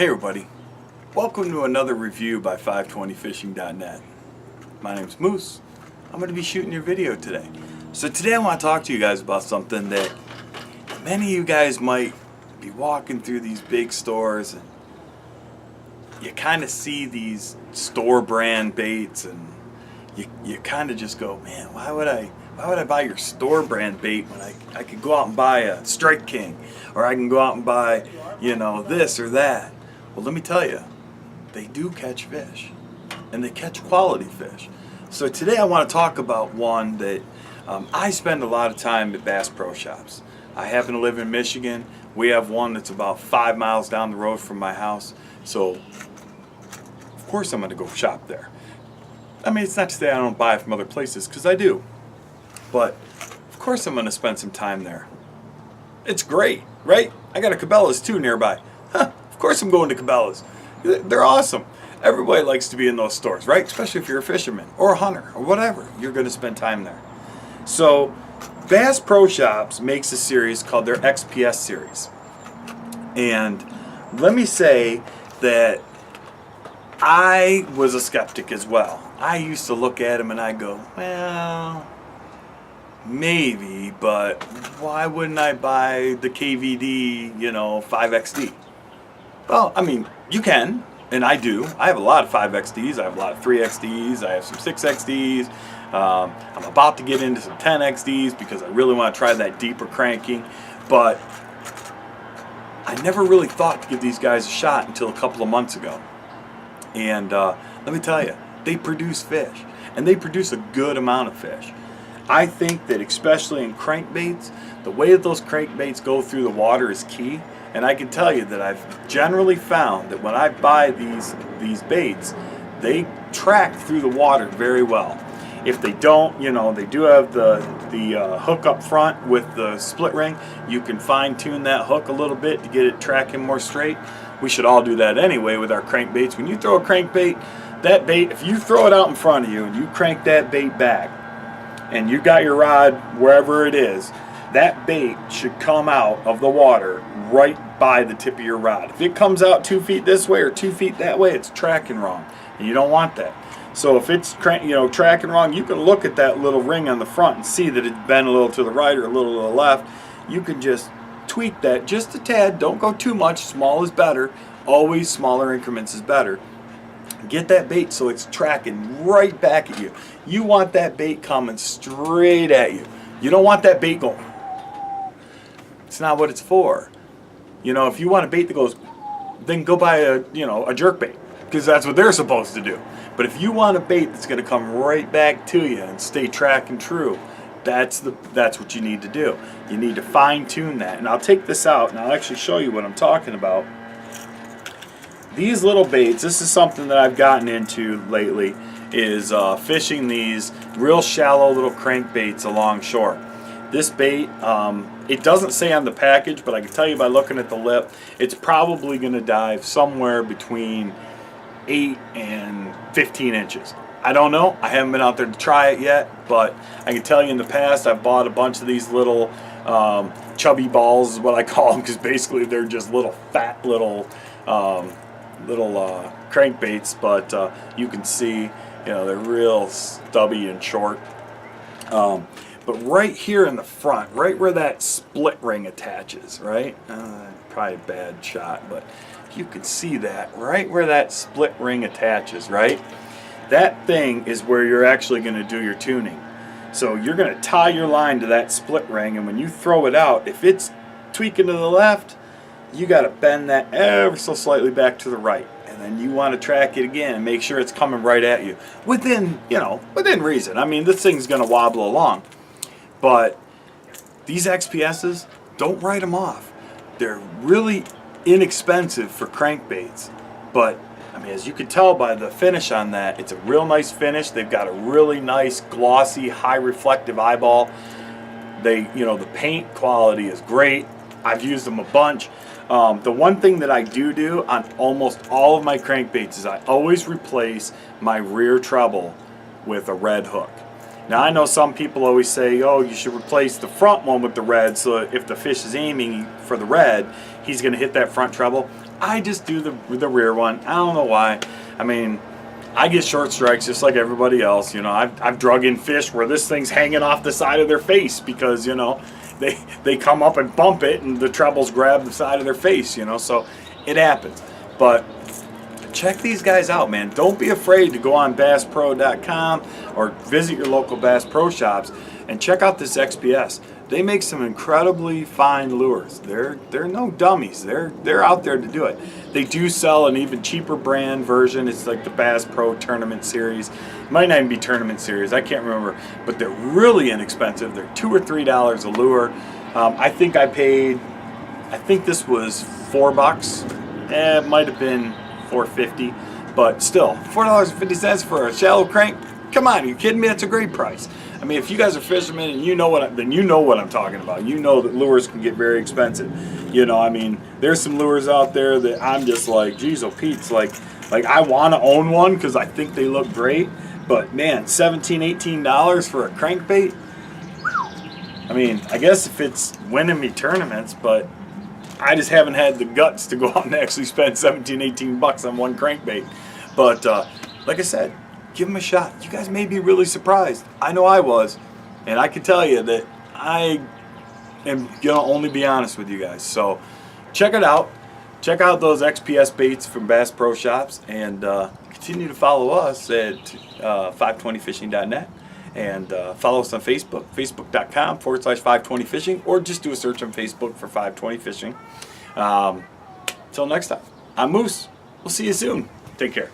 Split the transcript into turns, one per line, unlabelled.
Hey everybody, welcome to another review by 520fishing.net. My name's Moose. I'm going to be shooting your video today. So today I want to talk to you guys about something that many of you guys might be walking through these big stores and you kind of see these store brand baits and you kind of just go, man, why would I buy your store brand bait when I could go out and buy a Strike King, or I can go out and buy, this or that. Well, let me tell you, they do catch fish, and they catch quality fish. So today I want to talk about one that I spend a lot of time at BassPro Shops. I happen to live in Michigan. We have one that's about 5 miles down the road from my house. So, of course I'm going to go shop there. I mean, it's not to say I don't buy from other places, because I do. But, of course I'm going to spend some time there. It's great, right? I got a Cabela's too nearby. Of course I'm going to Cabela's. They're awesome. Everybody likes to be in those stores, right? Especially if you're a fisherman or a hunter or whatever. You're going to spend time there. So BassPro Shops makes a series called their XPS series. And let me say that I was a skeptic as well. I used to look at them and I go, well, maybe, but why wouldn't I buy the KVD, 5XD? Well, I mean, you can, and I do. I have a lot of 5XDs, I have a lot of 3XDs, I have some 6XDs. I'm about to get into some 10XDs because I really want to try that deeper cranking, but I never really thought to give these guys a shot until a couple of months ago. And let me tell you, they produce fish, and they produce a good amount of fish. I think that especially in crankbaits, the way that those crankbaits go through the water is key. And I can tell you that I've generally found that when I buy these baits, they track through the water very well. If they don't, they do have the hook up front with the split ring. You can fine tune that hook a little bit to get it tracking more straight. We should all do that anyway with our crankbaits. When you throw a crankbait, that bait, if you throw it out in front of you and you crank that bait back and you got your rod wherever it is, that bait should come out of the water right by the tip of your rod. If it comes out 2 feet this way or 2 feet that way, it's tracking wrong, and you don't want that. So if it's tracking wrong, you can look at that little ring on the front and see that it's bent a little to the right or a little to the left. You can just tweak that just a tad. Don't go too much. Small is better. Always smaller increments is better. Get that bait so it's tracking right back at you. You want that bait coming straight at you. You don't want that bait going. It's not what it's for. If you want a bait that goes, then go buy a jerk bait, because that's what they're supposed to do. But if you want a bait that's going to come right back to you and stay tracking true, that's what you need to do. You need to fine tune that. And I'll take this out and I'll actually show you what I'm talking about. These little baits, this is something that I've gotten into lately, is fishing these real shallow little crankbaits along shore. This bait, it doesn't say on the package, but I can tell you by looking at the lip, it's probably going to dive somewhere between 8 and 15 inches. I don't know. I haven't been out there to try it yet, but I can tell you in the past I've bought a bunch of these little chubby balls is what I call them, because basically they're just little fat little crankbaits, but you can see they're real stubby and short. But right here in the front, right where that split ring attaches, right? Probably a bad shot, but you can see that right where that split ring attaches, right? That thing is where you're actually going to do your tuning. So you're going to tie your line to that split ring, and when you throw it out, if it's tweaking to the left, you got to bend that ever so slightly back to the right. And then you want to track it again and make sure it's coming right at you. Within reason. I mean, this thing's going to wobble along. But these XPSs, don't write them off. They're really inexpensive for crankbaits. But, I mean, as you can tell by the finish on that, it's a real nice finish. They've got a really nice, glossy, high reflective eyeball. The paint quality is great. I've used them a bunch. The one thing that I do on almost all of my crankbaits is I always replace my rear treble with a red hook. Now I know some people always say, oh, you should replace the front one with the red, so if the fish is aiming for the red, he's going to hit that front treble. I just do the rear one. I don't know why. I mean, I get short strikes just like everybody else. You know, I've drug in fish where this thing's hanging off the side of their face because, you know, they come up and bump it and the trebles grab the side of their face, you know, so it happens. But check these guys out, man. Don't be afraid to go on BassPro.com or visit your local Bass Pro Shops and check out this XPS. They make some incredibly fine lures. They're no dummies. They're out there to do it. They do sell an even cheaper brand version. It's like the Bass Pro Tournament Series. It might not even be Tournament Series. I can't remember. But they're really inexpensive. They're $2 or3 a lure. I think this was $4. It might have been $4.50. But still, $4.50 for a shallow crank. Come on, are you kidding me? That's a great price. I mean, if you guys are fishermen and you know what I'm talking about. You know that lures can get very expensive. You know, I mean, there's some lures out there that I'm just like, geez, oh Pete's, like I want to own one because I think they look great. But man, $17, $18 for a crankbait. I mean, I guess if it's winning me tournaments, but I just haven't had the guts to go out and actually spend 17, 18 bucks on one crankbait. But like I said, give them a shot. You guys may be really surprised. I know I was. And I can tell you that I am going to only be honest with you guys. So check it out. Check out those XPS baits from Bass Pro Shops. And continue to follow us at 520fishing.net. And follow us on Facebook, facebook.com/520fishing. Or just do a search on Facebook for 520fishing. Till next time, I'm Moose. We'll see you soon. Take care.